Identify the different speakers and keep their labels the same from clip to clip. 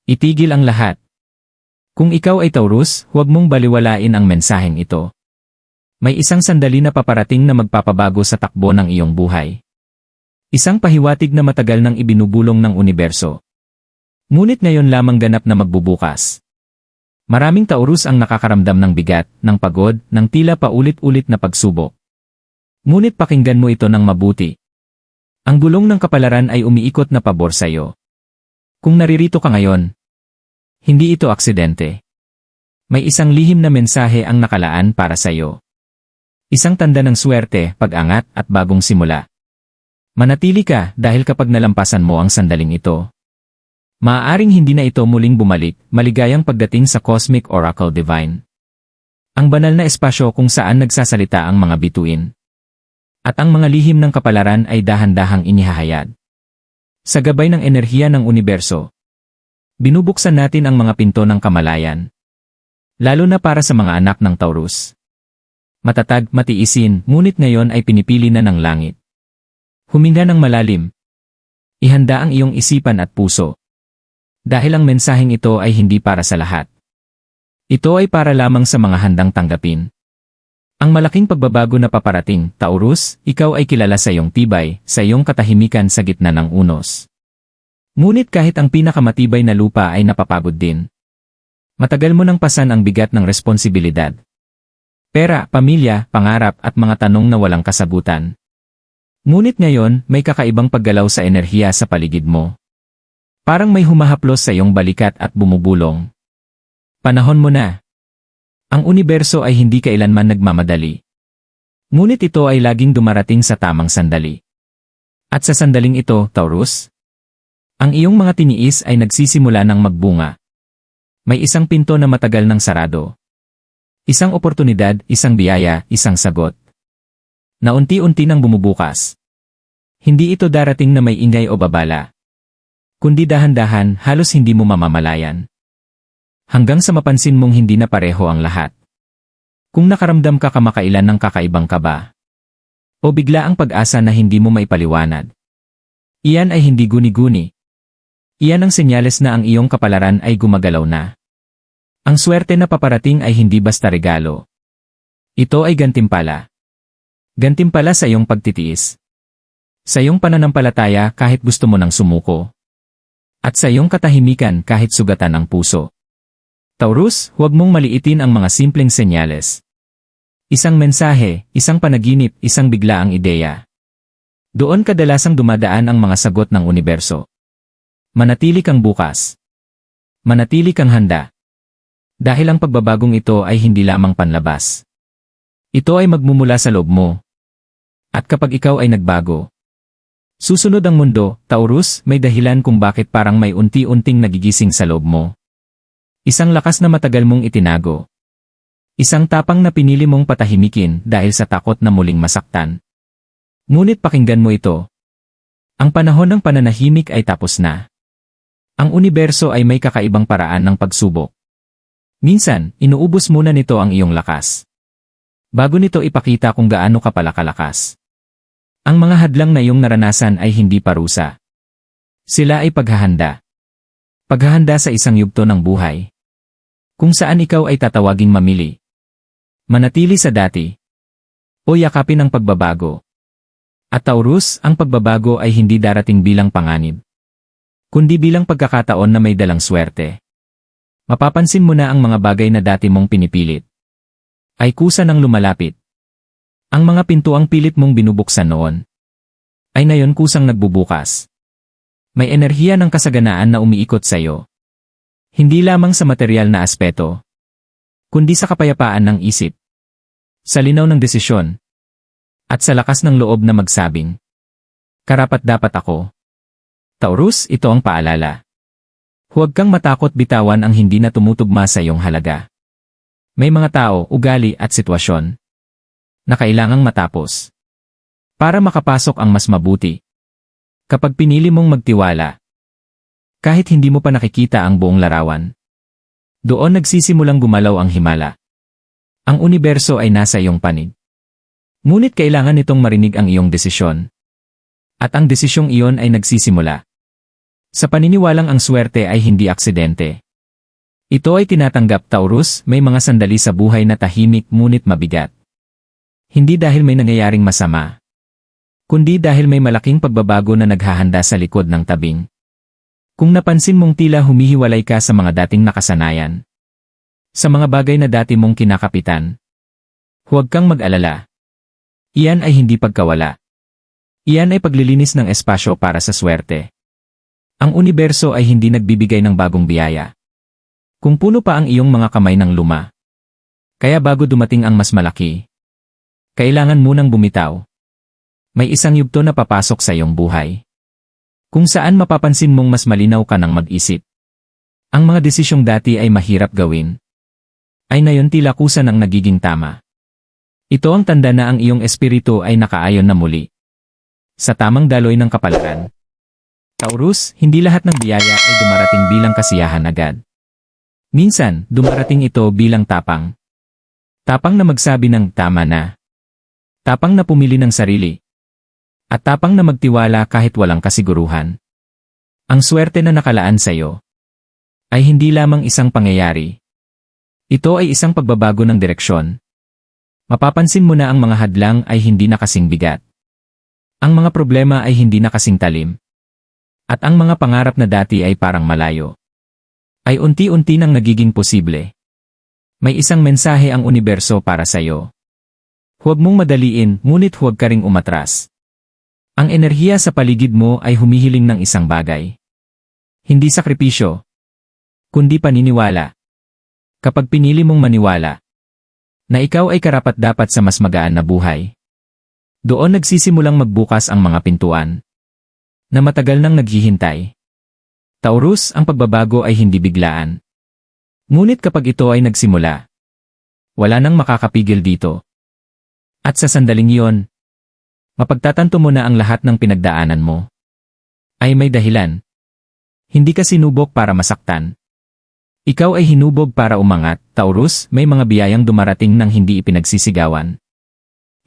Speaker 1: Itigil ang lahat. Kung ikaw ay Taurus, huwag mong baliwalain ang mensaheng ito. May isang sandali na paparating na magpapabago sa takbo ng iyong buhay. Isang pahiwatig na matagal nang ibinubulong ng universo. Ngunit ngayon lamang ganap na magbubukas. Maraming Taurus ang nakakaramdam ng bigat, ng pagod, ng tila paulit-ulit na pagsubok. Ngunit pakinggan mo ito ng mabuti. Ang gulong ng kapalaran ay umiikot na pabor sa iyo. Kung naririto ka ngayon, hindi ito aksidente. May isang lihim na mensahe ang nakalaan para sa iyo. Isang tanda ng swerte, pag-angat at bagong simula. Manatili ka dahil kapag nalampasan mo ang sandaling ito, maaaring hindi na ito muling bumalik. Maligayang pagdating sa Cosmic Oracle Divine. Ang banal na espasyo kung saan nagsasalita ang mga bituin. At ang mga lihim ng kapalaran ay dahan-dahang inihahayag. Sa gabay ng enerhiya ng universo, binubuksan natin ang mga pinto ng kamalayan. Lalo na para sa mga anak ng Taurus. Matatag, matiisin, ngunit ngayon ay pinipili na ng langit. Huminga ng malalim. Ihanda ang iyong isipan at puso. Dahil ang mensaheng ito ay hindi para sa lahat. Ito ay para lamang sa mga handang tanggapin. Ang malaking pagbabago na paparating, Taurus, ikaw ay kilala sa iyong tibay, sa iyong katahimikan sa gitna ng unos. Ngunit kahit ang pinakamatibay na lupa ay napapagod din. Matagal mo nang pasan ang bigat ng responsibilidad. Pera, pamilya, pangarap at mga tanong na walang kasagutan. Ngunit ngayon, may kakaibang paggalaw sa enerhiya sa paligid mo. Parang may humahaplos sa iyong balikat at bumubulong. Panahon mo na. Ang universo ay hindi kailanman nagmamadali. Ngunit ito ay laging dumarating sa tamang sandali. At sa sandaling ito, Taurus, ang iyong mga tiniis ay nagsisimula ng magbunga. May isang pinto na matagal nang sarado. Isang oportunidad, isang biyaya, isang sagot. Na unti-unti nang bumubukas. Hindi ito darating na may ingay o babala. Kundi dahan-dahan, halos hindi mo mamamalayan. Hanggang sa mapansin mong hindi na pareho ang lahat. Kung nakaramdam ka kamakailan ng kakaibang kaba. O bigla ang pag-asa na hindi mo maipaliwanag. Iyan ay hindi guni-guni. Iyan ang senyales na ang iyong kapalaran ay gumagalaw na. Ang swerte na paparating ay hindi basta regalo. Ito ay gantimpala. Gantimpala sa iyong pagtitiis. Sa iyong pananampalataya kahit gusto mo nang sumuko. At sa iyong katahimikan kahit sugatan ang puso. Taurus, huwag mong maliitin ang mga simpleng senyales. Isang mensahe, isang panaginip, isang biglaang ideya. Doon kadalasang dumadaan ang mga sagot ng universo. Manatili kang bukas. Manatili kang handa. Dahil ang pagbabagong ito ay hindi lamang panlabas. Ito ay magmumula sa loob mo. At kapag ikaw ay nagbago, susunod ang mundo, Taurus, may dahilan kung bakit parang may unti-unting nagigising sa loob mo. Isang lakas na matagal mong itinago. Isang tapang na pinili mong patahimikin dahil sa takot na muling masaktan. Ngunit pakinggan mo ito. Ang panahon ng pananahimik ay tapos na. Ang universo ay may kakaibang paraan ng pagsubok. Minsan, inuubos muna nito ang iyong lakas. Bago nito ipakita kung gaano ka pala kalakas. Ang mga hadlang na iyong naranasan ay hindi parusa. Sila ay paghahanda. Paghahanda sa isang yugto ng buhay. Kung saan ikaw ay tatawaging mamili. Manatili sa dati. O yakapin ang pagbabago. At Taurus, ang pagbabago ay hindi darating bilang panganib. Kundi bilang pagkakataon na may dalang swerte. Mapapansin mo na ang mga bagay na dati mong pinipilit. Ay kusa nang lumalapit. Ang mga pintuang pilit mong binubuksan noon. Ay ngayon kusang nagbubukas. May enerhiya ng kasaganaan na umiikot sa iyo. Hindi lamang sa material na aspeto. Kundi sa kapayapaan ng isip. Sa linaw ng desisyon. At sa lakas ng loob na magsabing, karapat-dapat ako. Taurus, ito ang paalala. Huwag kang matakot bitawan ang hindi na tumutugma sa iyong halaga. May mga tao, ugali at sitwasyon na kailangang matapos para makapasok ang mas mabuti. Kapag pinili mong magtiwala, kahit hindi mo pa nakikita ang buong larawan, doon nagsisimulang gumalaw ang himala. Ang universo ay nasa iyong panig. Ngunit kailangan nitong marinig ang iyong desisyon. At ang desisyong iyon ay nagsisimula. Sa paniniwalang ang swerte ay hindi aksidente. Ito ay tinatanggap, Taurus, may mga sandali sa buhay na tahimik ngunit mabigat. Hindi dahil may nangyayaring masama, kundi dahil may malaking pagbabago na naghahanda sa likod ng tabing. Kung napansin mong tila humihiwalay ka sa mga dating nakasanayan, sa mga bagay na dati mong kinakapitan, huwag kang mag-alala. Iyan ay hindi pagkawala. Iyan ay paglilinis ng espasyo para sa swerte. Ang universo ay hindi nagbibigay ng bagong biyaya kung puno pa ang iyong mga kamay ng luma. Kaya bago dumating ang mas malaki, kailangan munang bumitaw. May isang yugto na papasok sa iyong buhay, kung saan mapapansin mong mas malinaw ka ng mag-isip. Ang mga desisyong dati ay mahirap gawin, ay ngayon tila kusa ng nagiging tama. Ito ang tanda na ang iyong espiritu ay nakaayon na muli sa tamang daloy ng kapalaran. Taurus, hindi lahat ng biyaya ay dumarating bilang kasiyahan agad. Minsan, dumarating ito bilang tapang. Tapang na magsabi ng tama na. Tapang na pumili ng sarili. At tapang na magtiwala kahit walang kasiguruhan. Ang swerte na nakalaan sa iyo ay hindi lamang isang pangyayari. Ito ay isang pagbabago ng direksyon. Mapapansin mo na ang mga hadlang ay hindi na kasing bigat. Ang mga problema ay hindi na kasing talim. At ang mga pangarap na dati ay parang malayo, ay unti-unti nang nagiging posible. May isang mensahe ang universo para sa iyo. Huwag mong madaliin, ngunit huwag ka ring umatras. Ang enerhiya sa paligid mo ay humihiling ng isang bagay. Hindi sakripisyo, kundi paniniwala. Kapag pinili mong maniwala na ikaw ay karapat-dapat sa mas magaan na buhay, doon nagsisimulang magbukas ang mga pintuan na matagal nang naghihintay. Taurus, ang pagbabago ay hindi biglaan. Ngunit kapag ito ay nagsimula, wala nang makakapigil dito. At sa sandaling iyon, mapagtatanto mo na ang lahat ng pinagdaanan mo ay may dahilan. Hindi ka sinubok para masaktan. Ikaw ay hinubog para umangat. Taurus, may mga biyayang dumarating nang hindi ipinagsisigawan.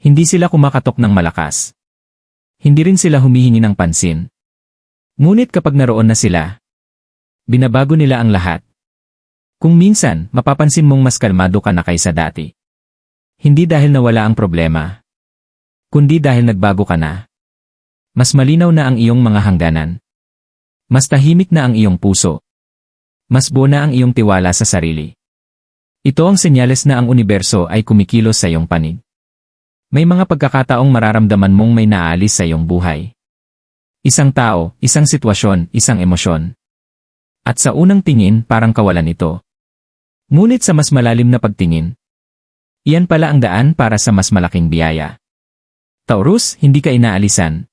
Speaker 1: Hindi sila kumakatok ng malakas. Hindi rin sila humihingi ng pansin. Ngunit kapag naroon na sila, binabago nila ang lahat. Kung minsan, mapapansin mong mas kalmado ka na kaysa dati. Hindi dahil nawala ang problema, kundi dahil nagbago ka na. Mas malinaw na ang iyong mga hangganan. Mas tahimik na ang iyong puso. Mas buo na ang iyong tiwala sa sarili. Ito ang senyales na ang universo ay kumikilos sa iyong panig. May mga pagkakataong mararamdaman mong may naalis sa iyong buhay. Isang tao, isang sitwasyon, isang emosyon. At sa unang tingin, parang kawalan ito. Ngunit sa mas malalim na pagtingin, iyan pala ang daan para sa mas malaking biyaya. Taurus, hindi ka inaalisan.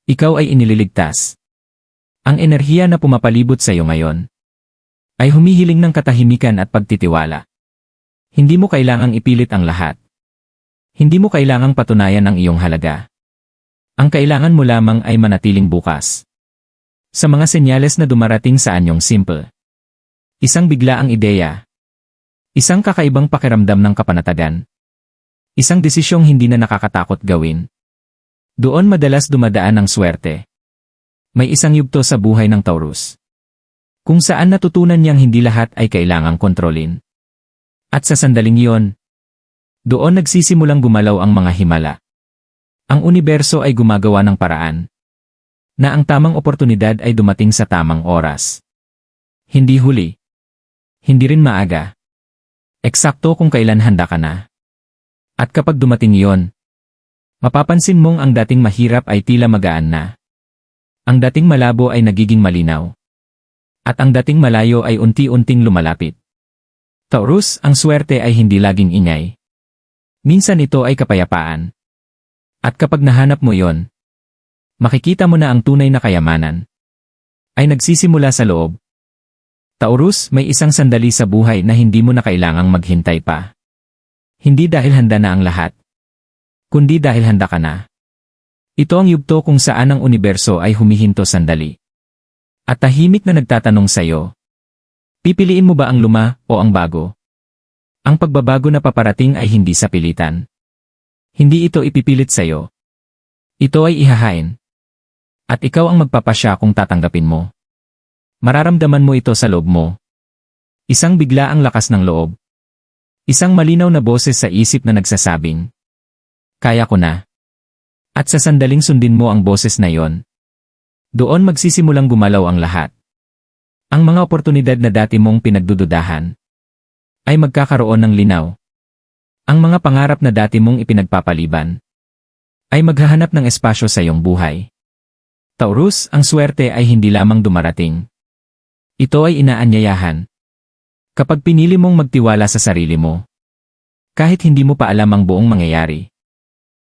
Speaker 1: Ikaw ay inililigtas. Ang enerhiya na pumapalibot sa iyo ngayon ay humihiling ng katahimikan at pagtitiwala. Hindi mo kailangang ipilit ang lahat. Hindi mo kailangang patunayan ang iyong halaga. Ang kailangan mo lamang ay manatiling bukas sa mga senyales na dumarating sa anyong simple. Isang biglaang ideya. Isang kakaibang pakiramdam ng kapanatagan. Isang desisyong hindi na nakakatakot gawin. Doon madalas dumadaan ang swerte. May isang yugto sa buhay ng Taurus, kung saan natutunan niyang hindi lahat ay kailangang kontrolin. At sa sandaling iyon, doon nagsisimulang gumalaw ang mga himala. Ang universo ay gumagawa ng paraan na ang tamang oportunidad ay dumating sa tamang oras. Hindi huli. Hindi rin maaga. Eksakto kung kailan handa ka na. At kapag dumating iyon, mapapansin mong ang dating mahirap ay tila magaan na. Ang dating malabo ay nagiging malinaw. At ang dating malayo ay unti-unting lumalapit. Taurus, ang swerte ay hindi laging ingay. Minsan ito ay kapayapaan. At kapag nahanap mo iyon, makikita mo na ang tunay na kayamanan ay nagsisimula sa loob. Taurus, may isang sandali sa buhay na hindi mo na kailangang maghintay pa. Hindi dahil handa na ang lahat, kundi dahil handa ka na. Ito ang yugto kung saan ang universo ay humihinto sandali. At tahimik na nagtatanong sa iyo, pipiliin mo ba ang luma o ang bago? Ang pagbabago na paparating ay hindi sa pilitan. Hindi ito ipipilit sa iyo. Ito ay ihahain. At ikaw ang magpapasya kung tatanggapin mo Mararamdaman mo ito sa loob mo. Isang biglaang lakas ng loob. Isang malinaw na boses sa isip na nagsasabing, kaya ko na. At sa sandaling sundin mo ang boses na yon, doon magsisimulang gumalaw ang lahat. Ang mga oportunidad na dati mong pinagdududahan ay magkakaroon ng linaw. Ang mga pangarap na dati mong ipinagpapaliban ay maghahanap ng espasyo sa iyong buhay. Taurus, ang swerte ay hindi lamang dumarating. Ito ay inaanyayahan. Kapag pinili mong magtiwala sa sarili mo, kahit hindi mo pa alam ang buong mangyayari,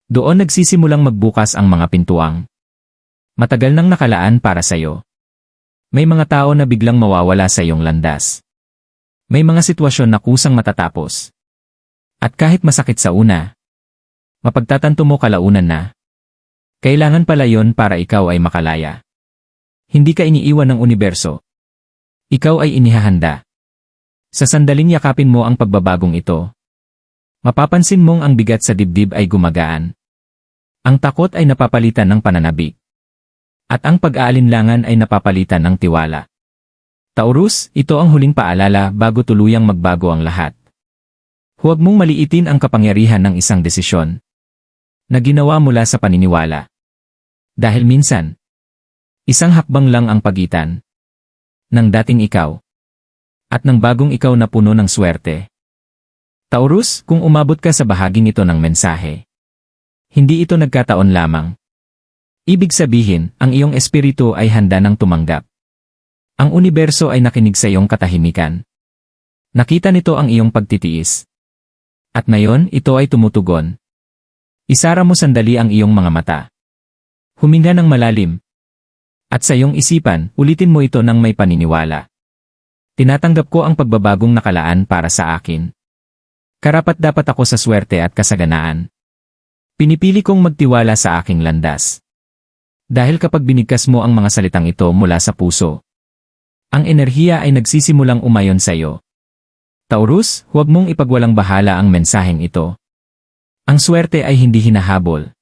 Speaker 1: doon nagsisimulang magbukas ang mga pintuang matagal nang nakalaan para sa iyo. May mga tao na biglang mawawala sa iyong landas. May mga sitwasyon na kusang matatapos. At kahit masakit sa una, mapagtatanto mo kalaunan na kailangan pala yon para ikaw ay makalaya. Hindi ka iniiwan ng universo. Ikaw ay inihahanda. Sa sandaling yakapin mo ang pagbabagong ito, mapapansin mong ang bigat sa dibdib ay gumagaan. Ang takot ay napapalitan ng pananabik. At ang pag-aalinlangan ay napapalitan ng tiwala. Taurus, ito ang huling paalala bago tuluyang magbago ang lahat. Huwag mong maliitin ang kapangyarihan ng isang desisyon na ginawa mula sa paniniwala. Dahil minsan, isang hakbang lang ang pagitan ng dating ikaw at ng bagong ikaw na puno ng swerte. Taurus, kung umabot ka sa bahaging ito ng mensahe, hindi ito nagkataon lamang. Ibig sabihin, ang iyong espiritu ay handa ng tumanggap. Ang universo ay nakinig sa iyong katahimikan. Nakita nito ang iyong pagtitiis. At ngayon, ito ay tumutugon. Isara mo sandali ang iyong mga mata. Huminga ng malalim. At sa iyong isipan, ulitin mo ito ng may paniniwala. Tinatanggap ko ang pagbabagong nakalaan para sa akin. Karapat-dapat ako sa swerte at kasaganaan. Pinipili kong magtiwala sa aking landas. Dahil kapag binigkas mo ang mga salitang ito mula sa puso, ang enerhiya ay nagsisimulang umayon sa iyo. Taurus, huwag mong ipagwalang bahala ang mensaheng ito. Ang swerte ay hindi hinahabol.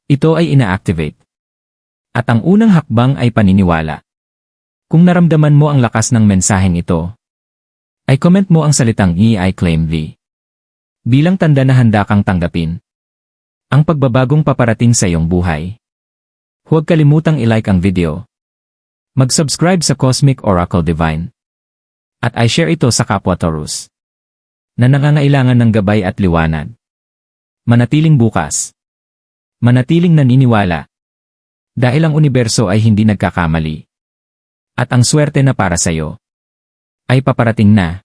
Speaker 1: Ito ay ina-activate. At ang unang hakbang ay paniniwala. Kung naramdaman mo ang lakas ng mensaheng ito, ay comment mo ang salitang I claim thee. Bilang tanda na handa kang tanggapin ang pagbabagong paparating sa iyong buhay. Huwag kalimutang i-like ang video. Mag-subscribe sa Cosmic Oracle Divine. At i-share ito sa kapwa Taurus na nangangailangan ng gabay at liwanag. Manatiling bukas. Manatiling naniniwala. Dahil ang universo ay hindi nagkakamali. At ang swerte na para sa iyo ay paparating na.